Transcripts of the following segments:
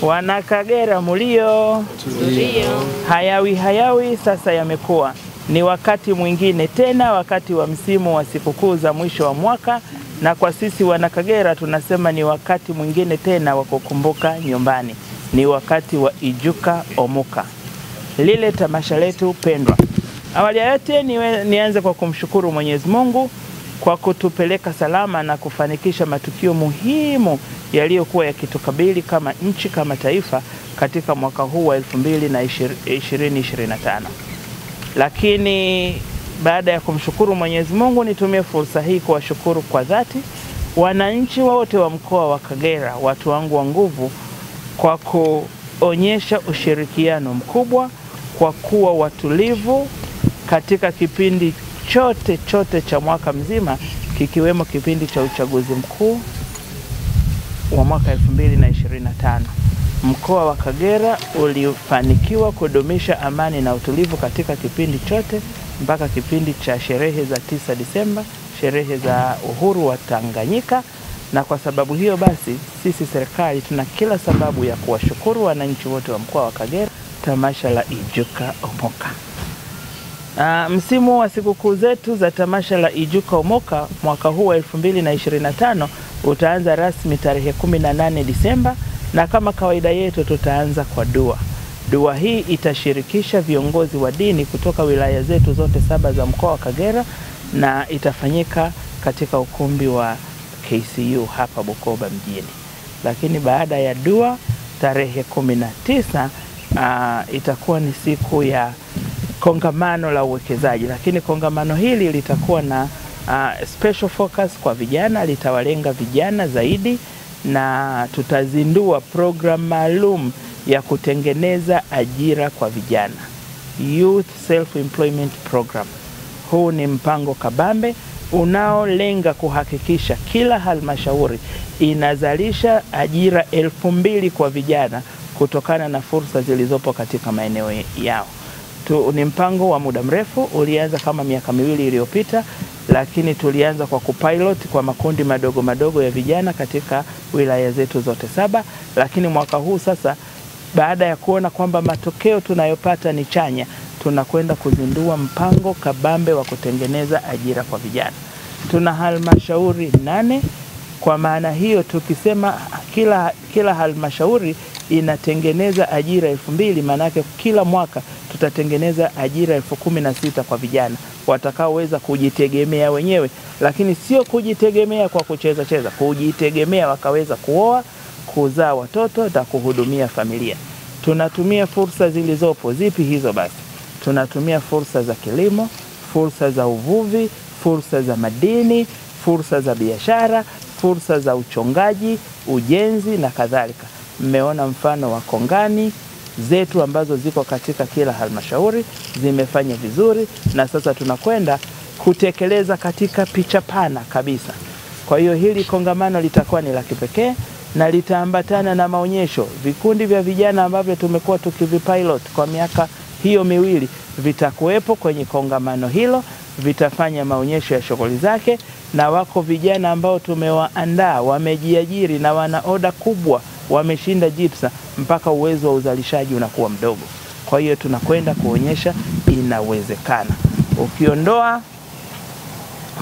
Wana Kagera mulio. Hayawi sasa yamekuwa. Ni wakati mwingine tena, wakati wa msimu wa sikukuu za mwisho wa mwaka, na kwa sisi wana Kagera tunasema ni wakati mwingine tena wa kukumbuka nyumbani. Ni wakati wa Ijuka Omuka, lile tamasha letu pendwa. Awali ya yote nianze kwa kumshukuru Mwenyezi Mungu kwa kutupeleka salama na kufanikisha matukio muhimu yaliyokuwa yakitukabili kama nchi, kama taifa katika mwaka huu wa 2025. Lakini baada ya kumshukuru Mwenyezi Mungu, nitumie fursa hii kuwashukuru kwa dhati wananchi wote wa mkoa wa Kagera, watu wangu wa nguvu, kwa kuonyesha ushirikiano mkubwa, kwa kuwa watulivu katika kipindi chote cha mwaka mzima, kikiwemo kipindi cha uchaguzi mkuu wa mwaka 2025. Mkoa wa Kagera ulifanikiwa kudumisha amani na utulivu katika kipindi chote mpaka kipindi cha sherehe za 9 Disemba, sherehe za uhuru wa Tanganyika. Na kwa sababu hiyo basi, sisi serikali tuna kila sababu ya kuwashukuru wananchi wote wa mkoa wa Kagera. Tamasha la Ijuka Omuka. Msimu wa sikukuu zetu za tamasha la Ijuka Omuka mwaka huu wa 2025 utaanza rasmi tarehe 18 Disemba, na kama kawaida yetu tutaanza kwa dua. Dua hii itashirikisha viongozi wa dini kutoka wilaya zetu zote 7 za mkoa wa Kagera, na itafanyika katika ukumbi wa KCU hapa Bukoba mjini. Lakini baada ya dua tarehe 19 itakuwa ni siku ya kongamano la uwekezaji, lakini kongamano hili litakuwa na special focus kwa vijana, litawalenga vijana zaidi, na tutazindua program maalum ya kutengeneza ajira kwa vijana, Youth Self Employment Program. Huu ni mpango kabambe unaolenga kuhakikisha kila halmashauri inazalisha ajira 2000 kwa vijana kutokana na fursa zilizopo katika maeneo yao. Ni mpango wa muda mrefu, ulianza kama miaka 2 iliyopita, lakini tulianza kwa kupilot kwa makundi madogo ya vijana katika wilaya zetu zote 7. Lakini mwaka huu sasa, baada ya kuona kwamba matokeo tunayopata ni chanya, tunakwenda kuzindua mpango kabambe wa kutengeneza ajira kwa vijana. Tuna halmashauri 8. Kwa maana hiyo tukisema kila halmashauri inatengeneza ajira 2000, manake kila mwaka tutatengeneza ajira 16,000 kwa vijana watakaoweza kujitegemea wenyewe, lakini sio kujitegemea kwa kucheza, kujitegemea wakaweza kuoa, kuzaa watoto na kuhudumia familia. Tunatumia fursa zilizopo. Zipi hizo basi? Tunatumia fursa za kilimo, fursa za uvuvi, fursa za madini, fursa za biashara, fursa za uchongaji, ujenzi na kadhalika. Mmeona mfano wa kongani zetu ambazo ziko katika kila halmashauri zimefanya vizuri, na sasa tunakwenda kutekeleza katika picha pana kabisa. Kwa hiyo hili kongamano litakuwa ni la kipekee na litaambatana na maonyesho. Vikundi vya vijana ambavyo tumekuwa tukivipilot kwa miaka hiyo 2 vitakuwepo kwenye kongamano hilo, vitafanya maonyesho ya shughuli zake, na wako vijana ambao tumewaandaa wamejiajiri na wana oda kubwa, wameshinda JIPSA mpaka uwezo wa uzalishaji unakuwa mdogo. Kwa hiyo tunakwenda kuonyesha inawezekana. Ukiondoa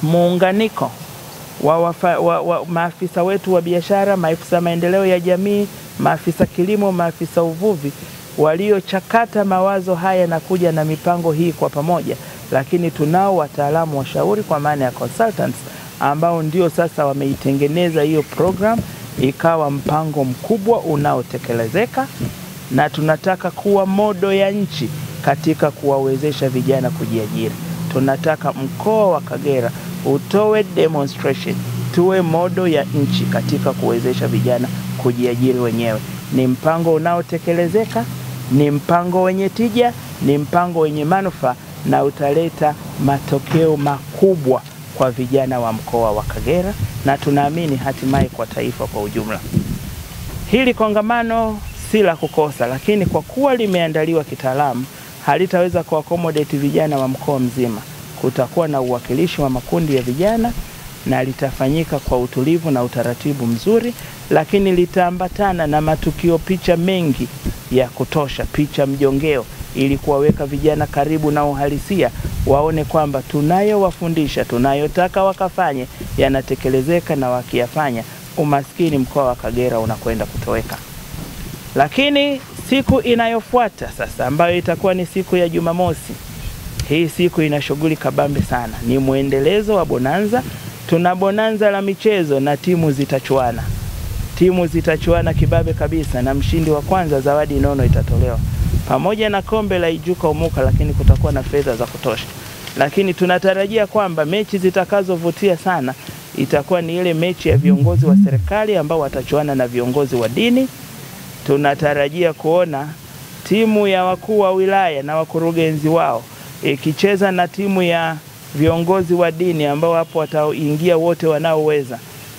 muunganiko wa maafisa wetu wa biashara, maafisa maendeleo ya jamii, maafisa kilimo, maafisa uvuvi, waliochakata mawazo haya na kuja na mipango hii kwa pamoja, lakini tunao wataalamu washauri kwa maana ya consultants ambao ndio sasa wameitengeneza hiyo program ikawa mpango mkubwa unaotekelezeka, na tunataka kuwa modo ya nchi katika kuwawezesha vijana kujiajiri. Tunataka mkoa wa Kagera utoe demonstration, tuwe modo ya nchi katika kuwezesha vijana kujiajiri wenyewe. Ni mpango unaotekelezeka, ni mpango wenye tija, ni mpango wenye manufaa, na utaleta matokeo makubwa kwa vijana wa mkoa wa Kagera, na tunaamini hatimaye kwa taifa kwa ujumla. Hili kongamano si la kukosa, lakini kwa kuwa limeandaliwa kitaalamu halitaweza kuaccommodate vijana wa mkoa mzima. Kutakuwa na uwakilishi wa makundi ya vijana na litafanyika kwa utulivu na utaratibu mzuri, lakini litaambatana na matukio picha mengi ya kutosha, picha mjongeo, ili kuwaweka vijana karibu na uhalisia, waone kwamba tunayowafundisha, tunayotaka wakafanye yanatekelezeka, na wakiyafanya umaskini mkoa wa Kagera unakwenda kutoweka. Lakini siku inayofuata sasa, ambayo itakuwa ni siku ya Jumamosi, hii siku ina shughuli kabambe sana. Ni muendelezo wa bonanza. Tuna bonanza la michezo na timu zitachuana. Timu zitachuana kibabe kabisa, na mshindi wa kwanza zawadi nono itatolewa, pamoja na kombe la Ijuka Umuka, lakini kutakuwa na fedha za kutosha. Lakini tunatarajia kwamba mechi zitakazovutia sana itakuwa ni ile mechi ya viongozi wa serikali ambao watachuana na viongozi wa dini. Tunatarajia kuona timu ya wakuu wa wilaya na wakurugenzi wao ikicheza na timu ya viongozi wa dini ambao hapo wataingia wote wanaoweza,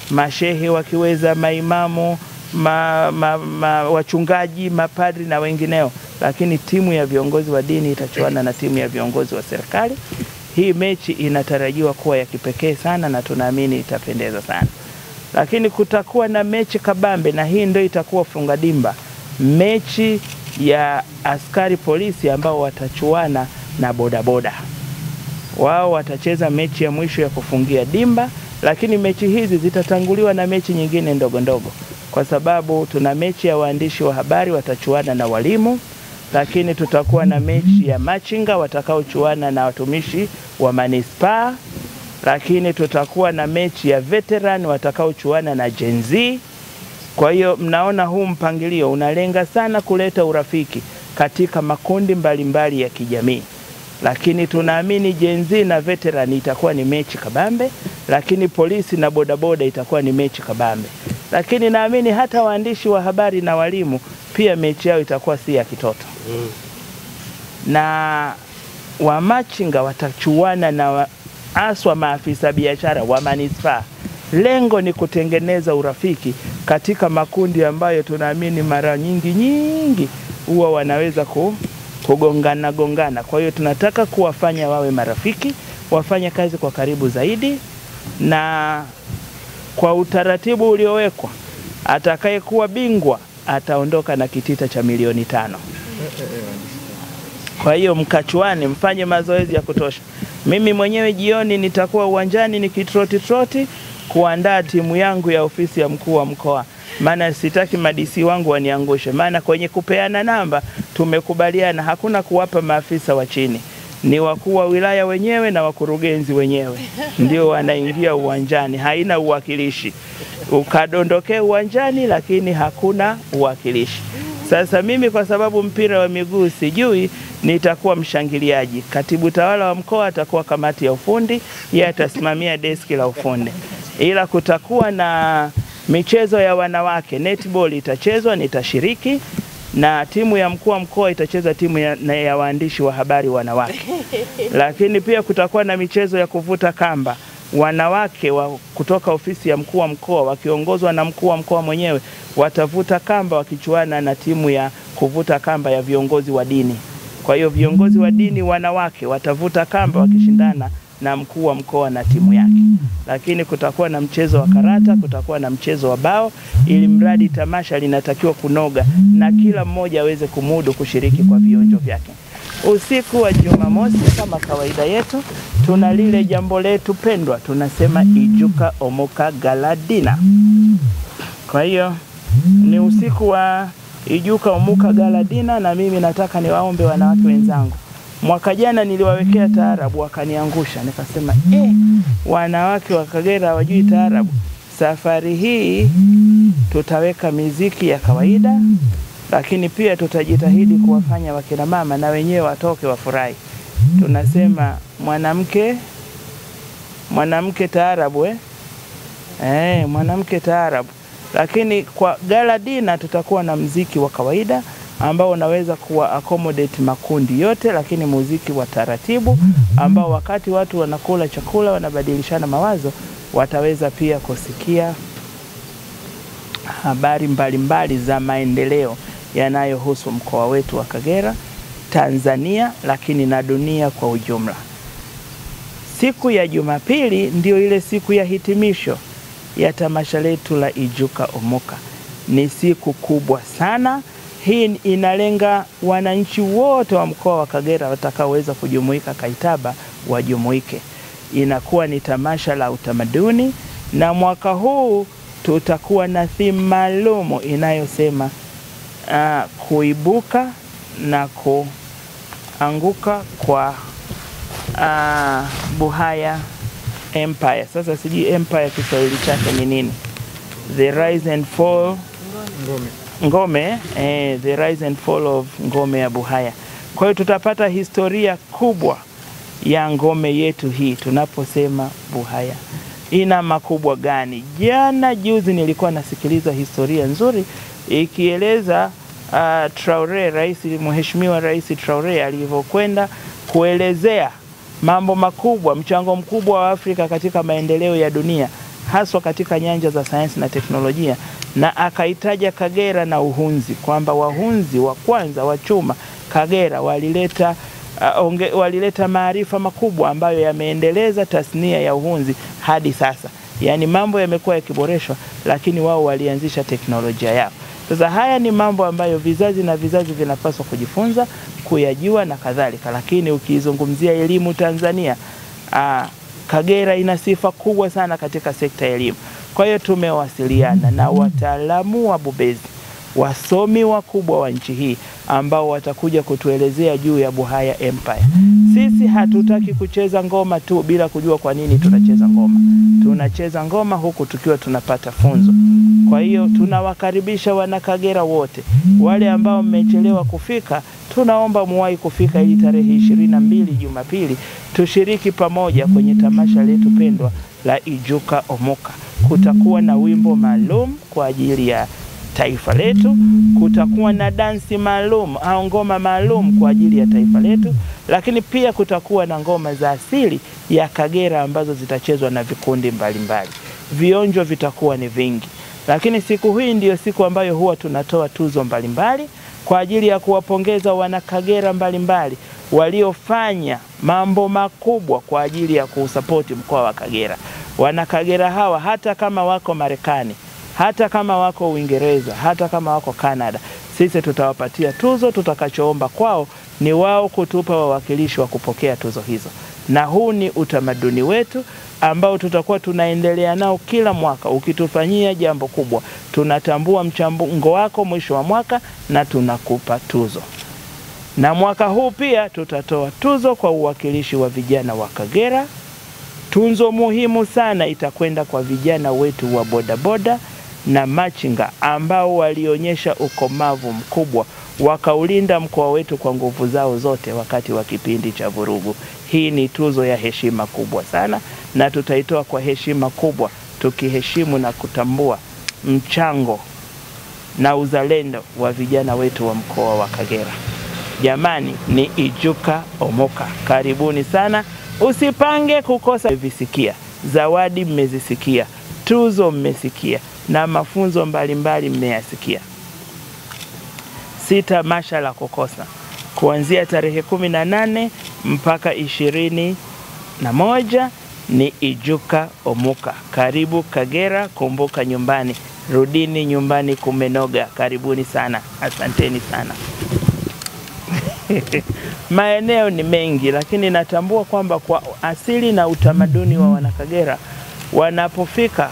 mashehe wakiweza, maimamu, wachungaji, mapadri na wengineo. Lakini timu ya viongozi wa dini itachuana na timu ya viongozi wa serikali. Hii mechi inatarajiwa kuwa ya kipekee sana, na tunaamini itapendeza sana. Lakini kutakuwa na mechi kabambe, na hii ndio itakuwa funga dimba, mechi ya askari polisi ambao watachuana na bodaboda. Wao watacheza mechi ya mwisho ya kufungia dimba, lakini mechi hizi zitatanguliwa na mechi nyingine ndogo ndogo, kwa sababu tuna mechi ya waandishi wa habari watachuana na walimu, lakini tutakuwa na mechi ya machinga watakaochuana na watumishi wa manispaa, lakini tutakuwa na mechi ya veteran watakaochuana na Gen Z. Kwa hiyo mnaona huu mpangilio unalenga sana kuleta urafiki katika makundi mbalimbali ya kijamii. Lakini tunaamini Gen Z na veteran itakuwa ni mechi kabambe, lakini polisi na bodaboda itakuwa ni mechi kabambe. Lakini naamini hata waandishi wa habari na walimu pia mechi yao itakuwa si ya kitoto. Na wamachinga watachuana na aswa maafisa biashara wa manispaa. Lengo ni kutengeneza urafiki katika makundi ambayo tunaamini mara nyingi huwa wanaweza kugongana. Kwa hiyo tunataka kuwafanya wawe marafiki, wafanye kazi kwa karibu zaidi, na kwa utaratibu uliowekwa, atakayekuwa bingwa ataondoka na kitita cha milioni 5. Kwa hiyo mkachuane, mfanye mazoezi ya kutosha. Mimi mwenyewe jioni nitakuwa uwanjani nikitroti kuandaa timu yangu ya ofisi ya mkuu wa mkoa. Maana sitaki madisi wangu waniangushe. Maana kwenye kupeana namba tumekubaliana hakuna kuwapa maafisa wa chini. Ni wakuu wa wilaya wenyewe na wakurugenzi wenyewe ndio wanaingia uwanjani, haina uwakilishi. Ukadondokea uwanjani lakini hakuna uwakilishi. Sasa mimi kwa sababu mpira wa miguu sijui, nitakuwa mshangiliaji. Katibu tawala wa mkoa atakuwa kamati ya ufundi, yeye atasimamia deski la ufundi. Ila kutakuwa na michezo ya wanawake, netball itachezwa, nitashiriki, na timu ya mkuu wa mkoa itacheza timu ya waandishi wa habari wanawake. Lakini pia kutakuwa na michezo ya kuvuta kamba. Wanawake kutoka ofisi ya mkuu wa mkoa wakiongozwa na mkuu wa mkoa mwenyewe watavuta kamba wakichuana na timu ya kuvuta kamba ya viongozi wa dini. Kwa hiyo viongozi wa dini wanawake watavuta kamba wakishindana na mkuu wa mkoa na timu yake. Lakini kutakuwa na mchezo wa karata, kutakuwa na mchezo wa bao, ili mradi tamasha linatakiwa kunoga na kila mmoja aweze kumudu kushiriki kwa vionjo vyake. Usiku wa Jumamosi kama kawaida yetu tuna lile jambo letu pendwa, tunasema Ijuka Umuka Gala Dinner. Kwa hiyo ni usiku wa Ijuka Umuka Gala Dinner, na mimi nataka niwaombe wanawake wenzangu. Mwaka jana niliwawekea taarabu wakaniangusha, nikasema wanawake wa Kagera hawajui taarabu. Safari hii tutaweka miziki ya kawaida, lakini pia tutajitahidi kuwafanya wakina mama na wenyewe watoke wafurahi. Tunasema mwanamke taarabu mwanamke taarabu. Lakini kwa gala dinner tutakuwa na muziki wa kawaida ambao unaweza kuwa accommodate makundi yote, lakini muziki wa taratibu ambao wakati watu wanakula chakula wanabadilishana mawazo wataweza pia kusikia habari mbalimbali za maendeleo yanayohusu mkoa wetu wa Kagera, Tanzania, lakini na dunia kwa ujumla. Siku ya Jumapili ndio ile siku ya hitimisho ya tamasha letu la Ijuka Omoka. Ni siku kubwa sana. Hii inalenga wananchi wote wa mkoa wa Kagera watakaoweza kujumuika Kaitaba wajumuike. Inakuwa ni tamasha la utamaduni, na mwaka huu tutakuwa na theme maalum inayosema kuibuka na kuanguka kwa Buhaya Empire. Sasa sijui empire Kiswahili chake ni nini? The rise and fall Ngome, the rise and fall of ngome ya Buhaya. Kwa hiyo tutapata historia kubwa ya ngome yetu hii tunaposema Buhaya. Ina makubwa gani? Juzi nilikuwa nasikiliza historia nzuri ikieleza Traore, Mheshimiwa Rais Traore alivyokwenda kuelezea mambo makubwa, mchango mkubwa wa Afrika katika maendeleo ya dunia, haswa katika nyanja za sayansi na teknolojia, na akaitaja Kagera na uhunzi, kwamba wahunzi wa kwanza wa chuma Kagera walileta maarifa makubwa ambayo yameendeleza tasnia ya uhunzi hadi sasa. Yaani mambo yamekuwa yakiboreshwa, lakini wao walianzisha teknolojia yao. Sasa haya ni mambo ambayo vizazi na vizazi vinapaswa kujifunza, kuyajua na kadhalika. Lakini ukizungumzia elimu Tanzania, Kagera ina sifa kubwa sana katika sekta ya elimu. Kwa hiyo tumewasiliana na wataalamu wabobezi, wasomi wakubwa wa nchi hii ambao watakuja kutuelezea juu ya Buhaya Empire. Sisi hatutaki kucheza ngoma tu bila kujua kwa nini tunacheza ngoma. Tunacheza ngoma huku tukiwa tunapata funzo. Kwa hiyo tunawakaribisha wana Kagera wote. Wale ambao mmechelewa kufika, tunaomba muwahi kufika ili tarehe 22 Jumapili tushiriki pamoja kwenye tamasha letu pendwa la Ijuka Omoka. Kutakuwa na wimbo maalum kwa ajili ya taifa letu, kutakuwa na dansi maalum au ngoma maalum kwa ajili ya taifa letu, lakini pia kutakuwa na ngoma za asili ya Kagera ambazo zitachezwa na vikundi mbalimbali. Vionjo vitakuwa ni vingi. Lakini siku hii ndiyo siku ambayo huwa tunatoa tuzo mbalimbali kwa ajili ya kuwapongeza wana Kagera mbalimbali waliofanya mambo makubwa kwa ajili ya kusapoti mkoa wa Kagera. Wana Kagera hawa hata kama wako Marekani, hata kama wako Uingereza, hata kama wako Canada, sisi tutawapatia tuzo. Tutakachoomba kwao ni wao kutupa wawakilishi wa kupokea tuzo hizo. Na huu ni utamaduni wetu ambao tutakuwa tunaendelea nao kila mwaka. Ukitufanyia jambo kubwa, tunatambua mchango wako mwisho wa mwaka na tunakupa tuzo. Na mwaka huu pia tutatoa tuzo kwa uwakilishi wa vijana wa Kagera. Tunzo muhimu sana itakwenda kwa vijana wetu wa bodaboda na machinga ambao walionyesha ukomavu mkubwa, wakaulinda mkoa wetu kwa nguvu zao zote wakati wa kipindi cha vurugu. Hii ni tuzo ya heshima kubwa sana, na tutaitoa kwa heshima kubwa, tukiheshimu na kutambua mchango na uzalendo wa vijana wetu wa mkoa wa Kagera. Jamani, ni Ijuka Omoka. Karibuni sana. Usipange kukosa. Mmevisikia, zawadi mmezisikia, tuzo mmesikia, na mafunzo mbalimbali mmeyasikia. Si tamasha la kukosa. Kuanzia tarehe 18 mpaka 21 ni Ijuka Omoka. Karibu Kagera, kumbuka nyumbani. Rudini nyumbani kumenoga. Karibuni sana. Asanteni sana. Maeneo ni mengi, lakini natambua kwamba kwa asili na utamaduni wa Wanakagera, wanapofika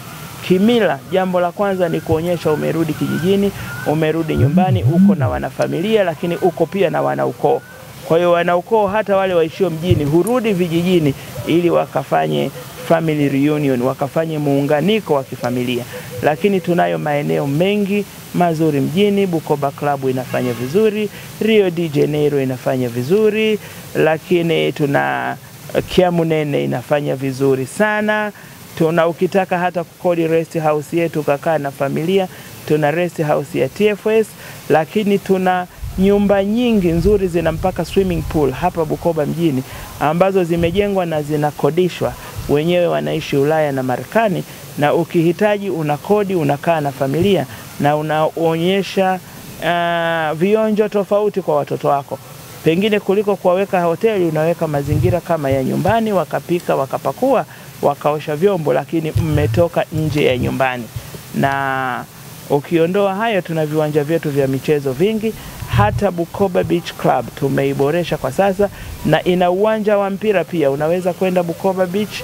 kimila, jambo la kwanza ni kuonyesha umerudi kijijini, umerudi nyumbani, uko na wanafamilia, lakini uko pia na wanaukoo. Kwa hiyo wanaukoo hata wale waishio mjini hurudi vijijini ili wakafanye family reunion, wakafanye muunganiko wa kifamilia. Lakini tunayo maeneo mengi mazuri mjini. Bukoba Club inafanya vizuri, Rio de Janeiro inafanya vizuri, lakini tuna Kiamunene inafanya vizuri sana. Tuna ukitaka hata kukodi rest house yetu kakaa na familia, tuna rest house ya TFS, lakini tuna nyumba nyingi nzuri zina mpaka swimming pool hapa Bukoba mjini ambazo zimejengwa na zinakodishwa. Wenyewe wanaishi Ulaya na Marekani, na ukihitaji unakodi, unakaa na familia na unaonyesha vionjo tofauti kwa watoto wako. Pengine kuliko kuwaweka hoteli, unaweka mazingira kama ya nyumbani, wakapika, wakapakua, wakaosha vyombo, lakini mmetoka nje ya nyumbani. Na ukiondoa hayo, tuna viwanja vyetu vya michezo vingi. Hata Bukoba Beach Club tumeiboresha kwa sasa, na ina uwanja wa mpira pia. Unaweza kwenda Bukoba Beach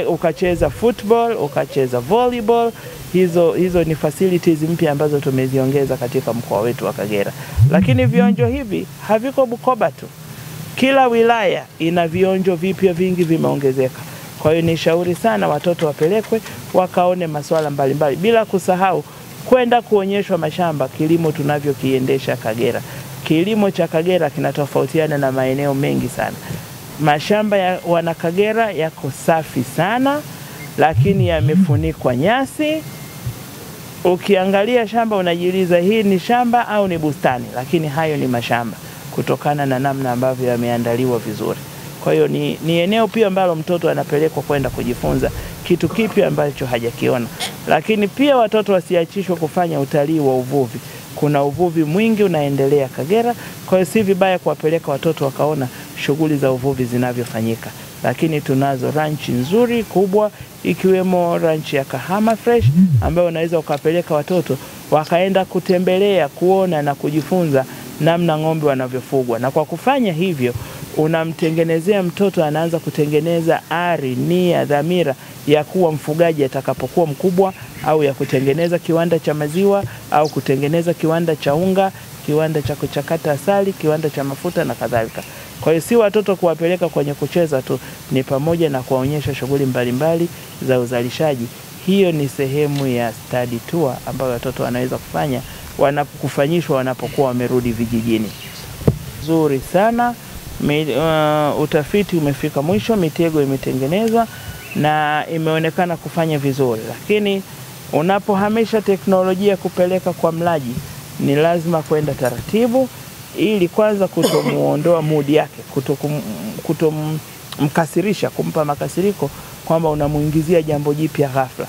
ukacheza football, ukacheza volleyball. Hizo ni facilities mpya ambazo tumeziongeza katika mkoa wetu wa Kagera. Lakini vionjo hivi haviko Bukoba tu. Kila wilaya ina vionjo vipya vingi vimeongezeka. Kwa hiyo ni shauri sana watoto wapelekwe wakaone masuala mbalimbali, bila kusahau kwenda kuonyeshwa mashamba, kilimo tunavyokiendesha Kagera. Kilimo cha Kagera kinatofautiana na maeneo mengi sana. Mashamba ya wana Kagera yako safi sana, lakini yamefunikwa nyasi. Ukiangalia shamba unajiuliza hii ni shamba au ni bustani, lakini hayo ni mashamba kutokana na namna ambavyo yameandaliwa vizuri. Kwa hiyo ni eneo pia ambalo mtoto anapelekwa kwenda kujifunza kitu kipya ambacho hajakiona. Lakini pia watoto wasiachishwe kufanya utalii wa uvuvi. Kuna uvuvi mwingi unaendelea Kagera, kwa hiyo si vibaya kuwapeleka watoto wakaona shughuli za uvuvi zinavyofanyika. Lakini tunazo ranch nzuri kubwa, ikiwemo ranch ya Kahama Fresh, ambayo unaweza ukapeleka watoto wakaenda kutembelea, kuona na kujifunza namna ng'ombe wanavyofugwa. Na kwa kufanya hivyo unamtengenezea mtoto, anaanza kutengeneza ari, nia, dhamira ya kuwa mfugaji atakapokuwa mkubwa, au ya kutengeneza kiwanda cha maziwa, au kutengeneza kiwanda cha unga, kiwanda cha kuchakata asali, kiwanda cha mafuta na kadhalika. Kwa hiyo si watoto kuwapeleka kwenye kucheza tu, ni pamoja na kuwaonyesha shughuli mbalimbali za uzalishaji. Hiyo ni sehemu ya study tour ambayo watoto wanaweza kufanya wanapokufanyishwa wanapokuwa wamerudi vijijini. Nzuri sana. Utafiti umefika mwisho, mitego imetengenezwa na imeonekana kufanya vizuri. Lakini unapohamisha teknolojia kupeleka kwa mlaji, ni lazima kwenda taratibu, ili kwanza kutomuondoa mood yake, kutomkasirisha, kumpa makasiriko kwamba unamuingizia jambo jipya ghafla.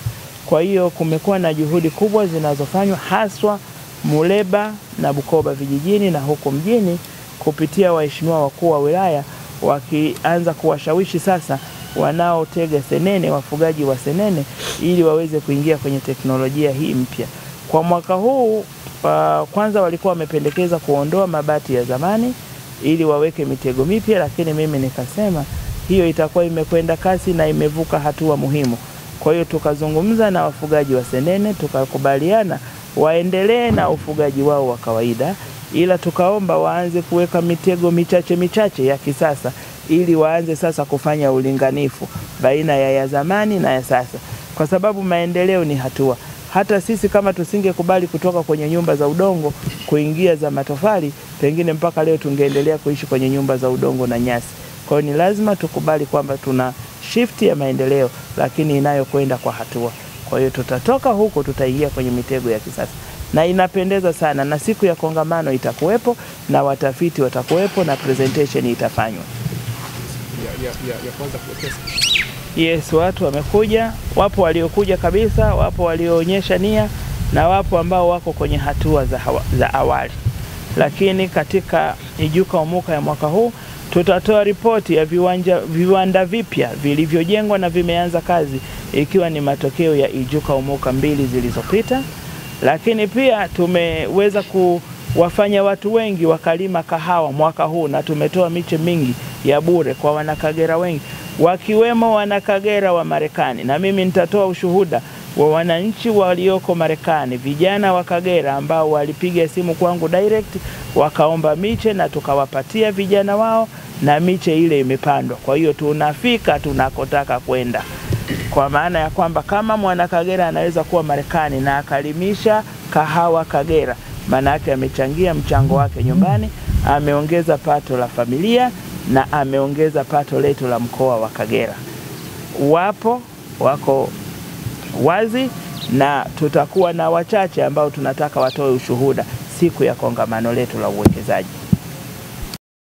Kwa hiyo kumekuwa na juhudi kubwa zinazofanywa haswa Muleba na Bukoba vijijini na huko mjini, kupitia waheshimiwa wakuu wa wilaya, wakianza kuwashawishi sasa wanaotega senene, wafugaji wa senene, ili waweze kuingia kwenye teknolojia hii mpya. Kwa mwaka huu kwanza walikuwa wamependekeza kuondoa mabati ya zamani ili waweke mitego mipya, lakini mimi nikasema hiyo itakuwa imekwenda kasi na imevuka hatua muhimu. Kwa hiyo tukazungumza na wafugaji wa senene, tukakubaliana waendelee na ufugaji wao wa kawaida, ila tukaomba waanze kuweka mitego michache ya kisasa, ili waanze sasa kufanya ulinganifu baina ya zamani na ya sasa, kwa sababu maendeleo ni hatua. Hata sisi kama tusingekubali kutoka kwenye nyumba za udongo kuingia za matofali, pengine mpaka leo tungeendelea kuishi kwenye nyumba za udongo na nyasi. Kwa hiyo ni lazima tukubali kwamba tuna shift ya maendeleo, lakini inayokwenda kwa hatua. Kwa hiyo tutatoka huko, tutaingia kwenye mitego ya kisasa, na inapendeza sana. Na siku ya kongamano itakuwepo, na watafiti watakuwepo, na presentation itafanywa. ya kwanza kuwekeza. Yes, watu wamekuja, wapo waliokuja kabisa, wapo walioonyesha nia, na wapo ambao wako kwenye hatua za awali. Lakini katika Ijuka Umuka ya mwaka huu tutatoa ripoti ya viwanda vipya vilivyojengwa na vimeanza kazi, ikiwa ni matokeo ya Ijuka Umuka 2 zilizopita. Lakini pia tumeweza kuwafanya watu wengi wakalima kahawa mwaka huu, na tumetoa miche mingi ya bure kwa wanakagera wengi, wakiwemo wanakagera wa Marekani. Na mimi nitatoa ushuhuda wa wananchi walioko Marekani, vijana wa Kagera ambao walipiga simu kwangu direct wakaomba miche, na tukawapatia vijana wao, na miche ile imepandwa. Kwa hiyo tunafika tunakotaka kwenda, kwa maana ya kwamba kama mwana Kagera anaweza kuwa Marekani na akalimisha kahawa Kagera, maana yake amechangia mchango wake nyumbani, ameongeza pato la familia, na ameongeza pato letu la mkoa wa Kagera. Wako wazi, na tutakuwa na wachache ambao tunataka watoe ushuhuda siku ya kongamano letu la uwekezaji.